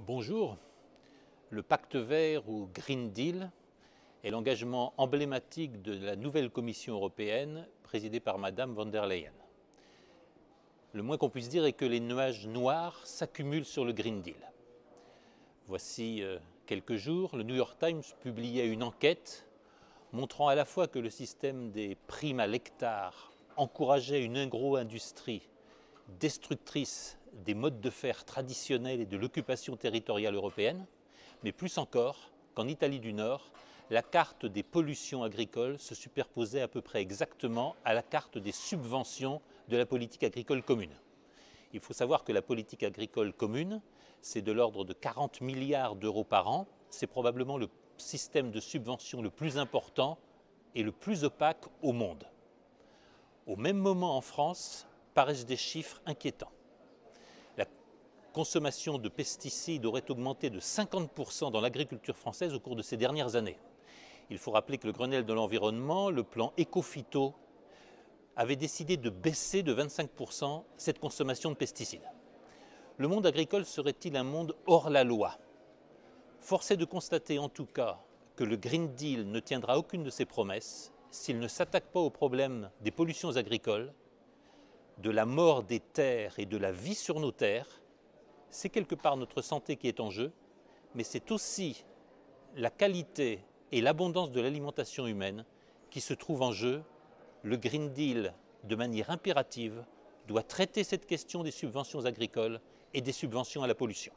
Bonjour. Le pacte vert ou Green Deal est l'engagement emblématique de la nouvelle Commission européenne présidée par Madame von der Leyen. Le moins qu'on puisse dire est que les nuages noirs s'accumulent sur le Green Deal. Voici quelques jours, le New York Times publiait une enquête montrant à la fois que le système des primes à l'hectare encourageait une agro-industrie destructrice des modes de fer traditionnels et de l'occupation territoriale européenne, mais plus encore qu'en Italie du Nord, la carte des pollutions agricoles se superposait à peu près exactement à la carte des subventions de la politique agricole commune. Il faut savoir que la politique agricole commune, c'est de l'ordre de 40 milliards d'euros par an. C'est probablement le système de subventions le plus important et le plus opaque au monde. Au même moment en France, paraissent des chiffres inquiétants. La consommation de pesticides aurait augmenté de 50% dans l'agriculture française au cours de ces dernières années. Il faut rappeler que le Grenelle de l'environnement, le plan Éco-Phyto, avait décidé de baisser de 25% cette consommation de pesticides. Le monde agricole serait-il un monde hors la loi? Force est de constater en tout cas que le Green Deal ne tiendra aucune de ses promesses s'il ne s'attaque pas au problème des pollutions agricoles, de la mort des terres et de la vie sur nos terres. C'est quelque part notre santé qui est en jeu, mais c'est aussi la qualité et l'abondance de l'alimentation humaine qui se trouvent en jeu. Le Green Deal, de manière impérative, doit traiter cette question des subventions agricoles et des subventions à la pollution.